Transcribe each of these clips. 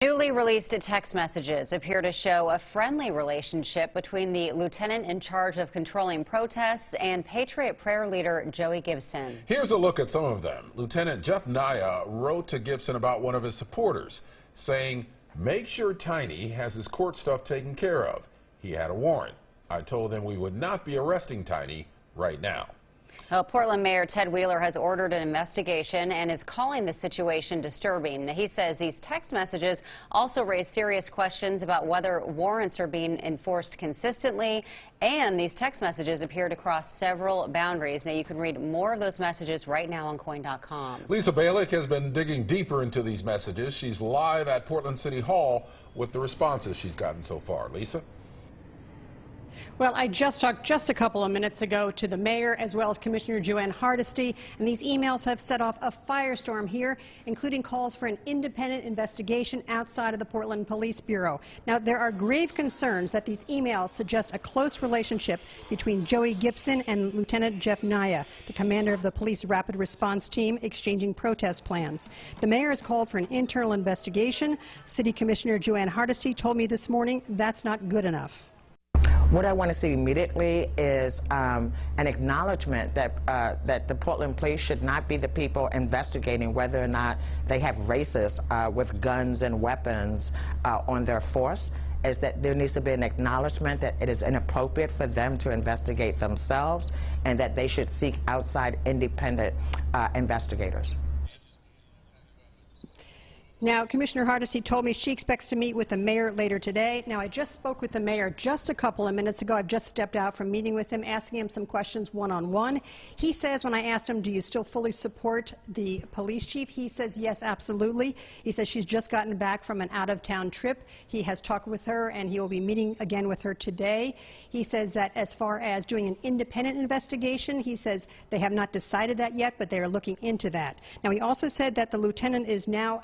Newly released text messages appear to show a friendly relationship between the lieutenant in charge of controlling protests and Patriot Prayer leader Joey Gibson. Here's a look at some of them. Lieutenant Jeff Naya wrote to Gibson about one of his supporters, saying, "Make sure Tiny has his court stuff taken care of. He had a warrant. I told him we would not be arresting Tiny right now." Portland Mayor Ted Wheeler has ordered an investigation and is calling the situation disturbing. He says these text messages also raise serious questions about whether warrants are being enforced consistently, and these text messages appear to cross several boundaries. Now, you can read more of those messages right now on KOIN6.com. Lisa Balick has been digging deeper into these messages. She's live at Portland City Hall with the responses she's gotten so far. Lisa? Well, I just talked just a couple of minutes ago to the mayor as well as Commissioner Joanne Hardesty, and these emails have set off a firestorm here, including calls for an independent investigation outside of the Portland Police Bureau. Now, there are grave concerns that these emails suggest a close relationship between Joey Gibson and Lieutenant Jeff Naya, the commander of the police rapid response team, exchanging protest plans. The mayor has called for an internal investigation. City Commissioner Joanne Hardesty told me this morning that's not good enough. What I want to see immediately is an acknowledgement that that the Portland Police should not be the people investigating whether or not they have racists with guns and weapons on their force. Is that there needs to be an acknowledgement that it is inappropriate for them to investigate themselves, and that they should seek outside independent investigators. Now, Commissioner Hardesty told me she expects to meet with the mayor later today. Now, I just spoke with the mayor just a couple of minutes ago. I've just stepped out from meeting with him, asking him some questions one-on-one. He says, when I asked him, do you still fully support the police chief? He says, yes, absolutely. He says she's just gotten back from an out-of-town trip. He has talked with her, and he will be meeting again with her today. He says that as far as doing an independent investigation, he says they have not decided that yet, but they are looking into that. Now, he also said that the lieutenant is now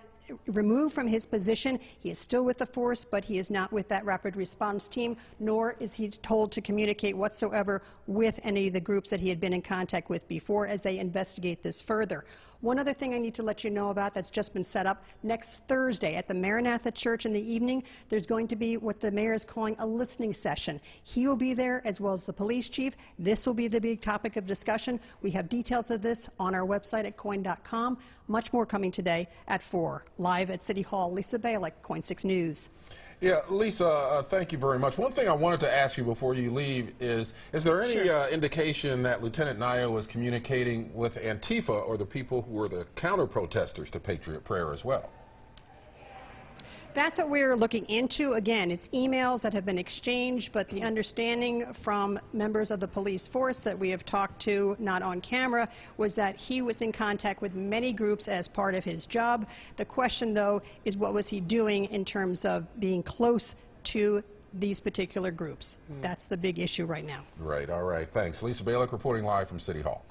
removed from his position. He is still with the force, but he is not with that rapid response team, nor is he told to communicate whatsoever with any of the groups that he had been in contact with before as they investigate this further. One other thing I need to let you know about that's just been set up: next Thursday at the Maranatha Church in the evening, there's going to be what the mayor is calling a listening session. He will be there as well as the police chief. This will be the big topic of discussion. We have details of this on our website at KOIN.com. Much more coming today at 4. Live at City Hall, Lisa Balick, KOIN6 News. Yeah, Lisa, thank you very much. One thing I wanted to ask you before you leave is there any indication that Lieutenant Naya was communicating with Antifa or the people who were the counter-protesters to Patriot Prayer as well? That's what we're looking into. Again, it's emails that have been exchanged, but the understanding from members of the police force that we have talked to, not on camera, was that he was in contact with many groups as part of his job. The question, though, is what was he doing in terms of being close to these particular groups? That's the big issue right now. Right, all right. Thanks. Lisa Balick reporting live from City Hall.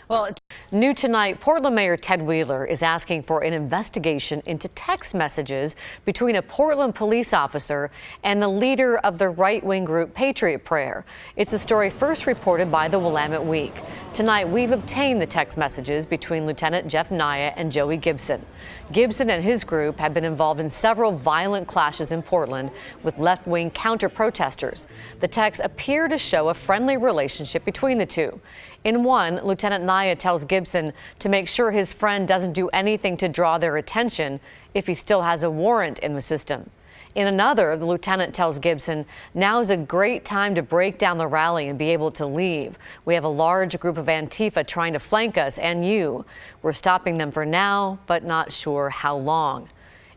Well, new tonight, Portland Mayor Ted Wheeler is asking for an investigation into text messages between a Portland police officer and the leader of the right-wing group Patriot Prayer. It's a story first reported by the Willamette Week. Tonight, we've obtained the text messages between Lieutenant Jeff Naya and Joey Gibson. Gibson and his group have been involved in several violent clashes in Portland with left-wing counter-protesters. The texts appear to show a friendly relationship between the two. In one, Lieutenant Naya tells Gibson to make sure his friend doesn't do anything to draw their attention if he still has a warrant in the system. In another, the lieutenant tells Gibson, "Now's a great time to break down the rally and be able to leave. We have a large group of Antifa trying to flank us and you. We're stopping them for now, but not sure how long."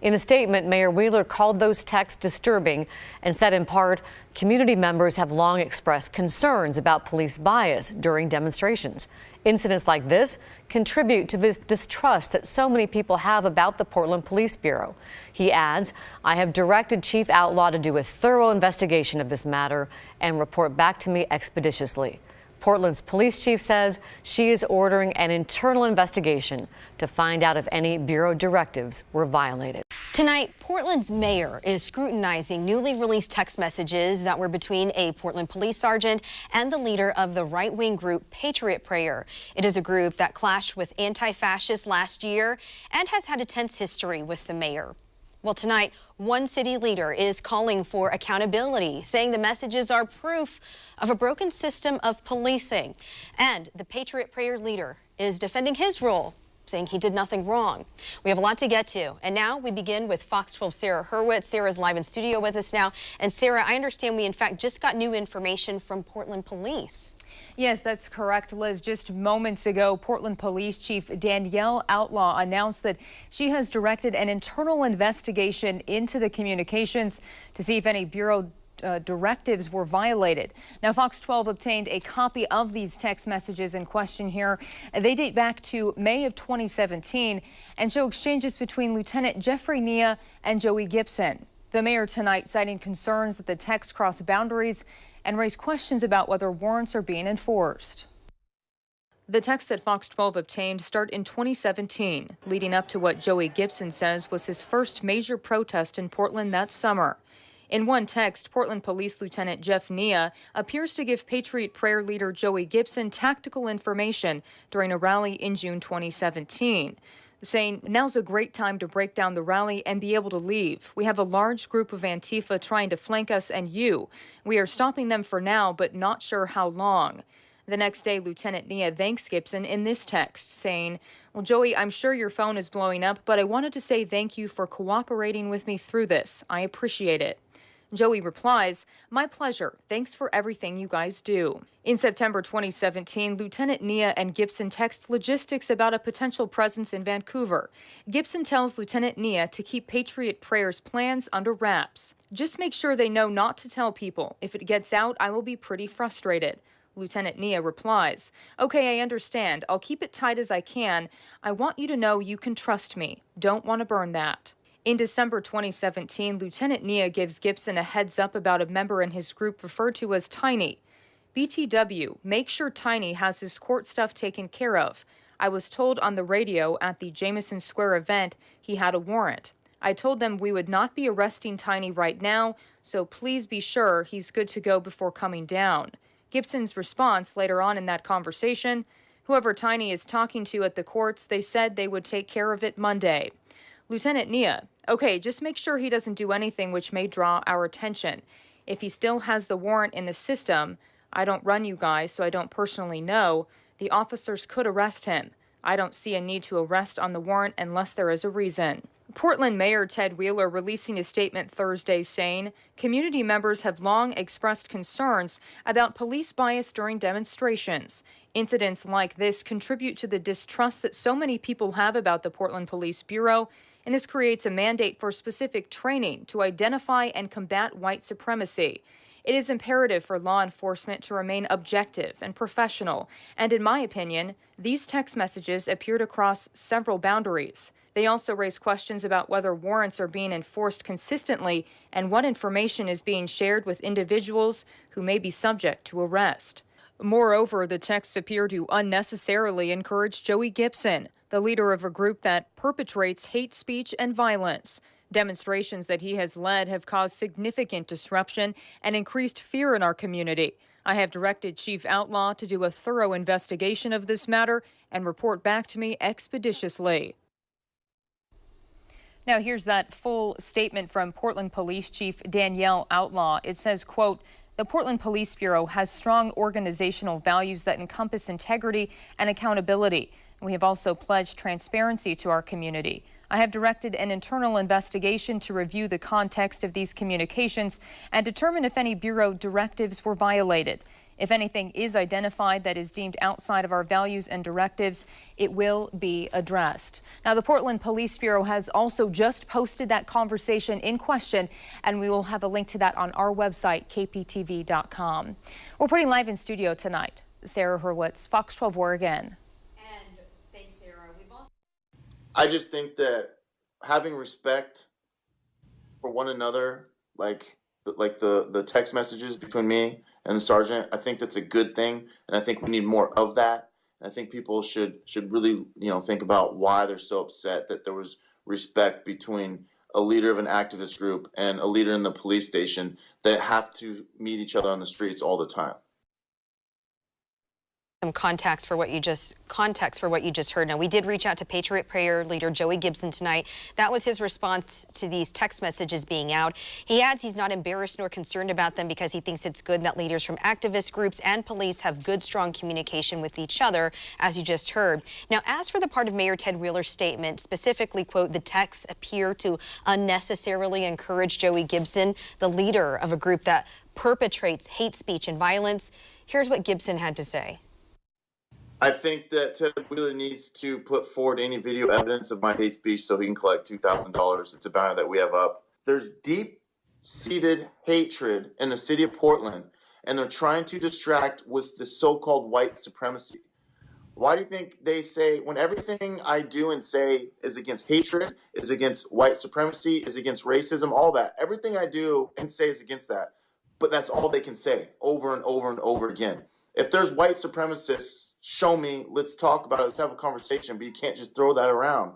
In a statement, Mayor Wheeler called those texts disturbing and said, in part, community members have long expressed concerns about police bias during demonstrations. Incidents like this contribute to this distrust that so many people have about the Portland Police Bureau. He adds, "I have directed Chief Outlaw to do a thorough investigation of this matter and report back to me expeditiously." Portland's police chief says she is ordering an internal investigation to find out if any Bureau directives were violated. Tonight, Portland's mayor is scrutinizing newly released text messages that were between a Portland police sergeant and the leader of the right-wing group Patriot Prayer. It is a group that clashed with anti-fascists last year and has had a tense history with the mayor. Well, tonight, one city leader is calling for accountability, saying the messages are proof of a broken system of policing. And the Patriot Prayer leader is defending his role, saying he did nothing wrong. We have a lot to get to. And now we begin with Fox 12 Sarah Hurwitz. Sarah's live in studio with us now. And Sarah, I understand we in fact just got new information from Portland Police. Yes, that's correct, Liz. Just moments ago, Portland Police Chief Danielle Outlaw announced that she has directed an internal investigation into the communications to see if any Bureau directives were violated. Now, Fox 12 obtained a copy of these text messages in question here. They date back to May of 2017 and show exchanges between Lieutenant Jeffrey Nia and Joey Gibson. The mayor tonight citing concerns that the texts cross boundaries and raise questions about whether warrants are being enforced. The texts that Fox 12 obtained start in 2017, leading up to what Joey Gibson says was his first major protest in Portland that summer. In one text, Portland Police Lieutenant Jeff Nia appears to give Patriot Prayer leader Joey Gibson tactical information during a rally in June 2017, saying, "Now's a great time to break down the rally and be able to leave. We have a large group of Antifa trying to flank us and you. We are stopping them for now, but not sure how long." The next day, Lieutenant Nia thanks Gibson in this text, saying, "Well, Joey, I'm sure your phone is blowing up, but I wanted to say thank you for cooperating with me through this. I appreciate it." Joey replies, "My pleasure. Thanks for everything you guys do." In September 2017, Lieutenant Nia and Gibson text logistics about a potential presence in Vancouver. Gibson tells Lieutenant Nia to keep Patriot Prayer's plans under wraps. "Just make sure they know not to tell people. If it gets out, I will be pretty frustrated." Lieutenant Nia replies, "Okay, I understand. I'll keep it tight as I can. I want you to know you can trust me. Don't want to burn that." In December 2017, Lieutenant Nia gives Gibson a heads up about a member in his group referred to as Tiny. "BTW, make sure Tiny has his court stuff taken care of. I was told on the radio at the Jameson Square event he had a warrant. I told them we would not be arresting Tiny right now, so please be sure he's good to go before coming down." Gibson's response later on in that conversation, "Whoever Tiny is talking to at the courts, they said they would take care of it Monday." Lieutenant Nia, "Okay, just make sure he doesn't do anything which may draw our attention. If he still has the warrant in the system, I don't run you guys, so I don't personally know, the officers could arrest him. I don't see a need to arrest on the warrant unless there is a reason." Portland Mayor Ted Wheeler releasing a statement Thursday saying community members have long expressed concerns about police bias during demonstrations. Incidents like this contribute to the distrust that so many people have about the Portland Police Bureau, and this creates a mandate for specific training to identify and combat white supremacy. It is imperative for law enforcement to remain objective and professional, and in my opinion, these text messages appear to cross several boundaries. They also raise questions about whether warrants are being enforced consistently and what information is being shared with individuals who may be subject to arrest. Moreover, the texts appear to unnecessarily encourage Joey Gibson, the leader of a group that perpetrates hate speech and violence. Demonstrations that he has led have caused significant disruption and increased fear in our community. I have directed Chief Outlaw to do a thorough investigation of this matter and report back to me expeditiously. Now, here's that full statement from Portland Police Chief Danielle Outlaw. It says, quote, "The Portland Police Bureau has strong organizational values that encompass integrity and accountability. We have also pledged transparency to our community. I have directed an internal investigation to review the context of these communications and determine if any Bureau directives were violated. If anything is identified that is deemed outside of our values and directives, it will be addressed." Now, the Portland Police Bureau has also just posted that conversation in question, and we will have a link to that on our website, kptv.com. We're putting live in studio tonight. Sarah Hurwitz, Fox 12 Oregon. And thanks, Sarah. I just think that having respect for one another, like the text messages between me and the sergeant, I think that's a good thing, and I think we need more of that. And I think people should really, think about why they're so upset that there was respect between a leader of an activist group and a leader in the police station that have to meet each other on the streets all the time. Some context for what you just heard. Now, we did reach out to Patriot Prayer leader Joey Gibson tonight. That was his response to these text messages being out. He adds he's not embarrassed nor concerned about them because he thinks it's good that leaders from activist groups and police have good, strong communication with each other, as you just heard. Now, as for the part of Mayor Ted Wheeler's statement, specifically, quote, the texts appear to unnecessarily encourage Joey Gibson, the leader of a group that perpetrates hate speech and violence. Here's what Gibson had to say. I think that Ted Wheeler needs to put forward any video evidence of my hate speech so he can collect $2,000. It's a banner that we have up. There's deep-seated hatred in the city of Portland, and they're trying to distract with the so-called white supremacy. Why do you think they say, when everything I do and say is against hatred, is against white supremacy, is against racism, all that, everything I do and say is against that, but that's all they can say over and over and over again. If there's white supremacists, show me, let's talk about it, let's have a conversation, but you can't just throw that around.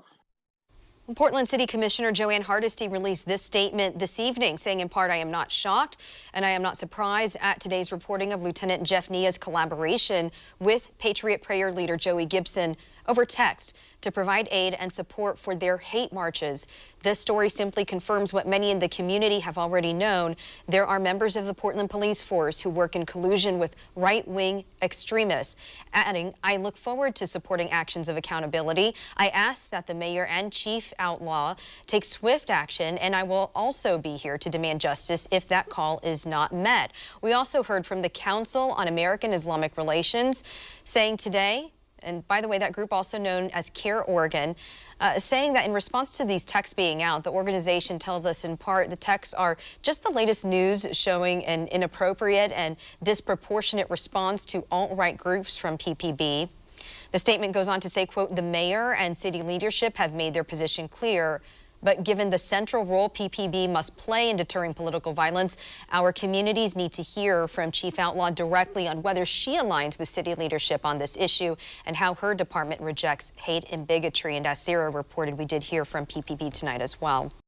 Portland City Commissioner Joanne Hardesty released this statement this evening, saying in part, I am not shocked and I am not surprised at today's reporting of Lieutenant Jeff Nia's collaboration with Patriot Prayer leader Joey Gibson over text to provide aid and support for their hate marches. This story simply confirms what many in the community have already known. There are members of the Portland Police Force who work in collusion with right-wing extremists. Adding, I look forward to supporting actions of accountability. I ask that the mayor and chief outlaw take swift action, and I will also be here to demand justice if that call is not met. We also heard from the Council on American Islamic Relations saying today, and by the way, that group also known as CARE Oregon, saying that in response to these texts being out, the organization tells us in part the texts are just the latest news showing an inappropriate and disproportionate response to alt-right groups from PPB. The statement goes on to say, quote, the mayor and city leadership have made their position clear. But given the central role PPB must play in deterring political violence, our communities need to hear from Chief Outlaw directly on whether she aligns with city leadership on this issue and how her department rejects hate and bigotry. And as Sarah reported, we did hear from PPB tonight as well.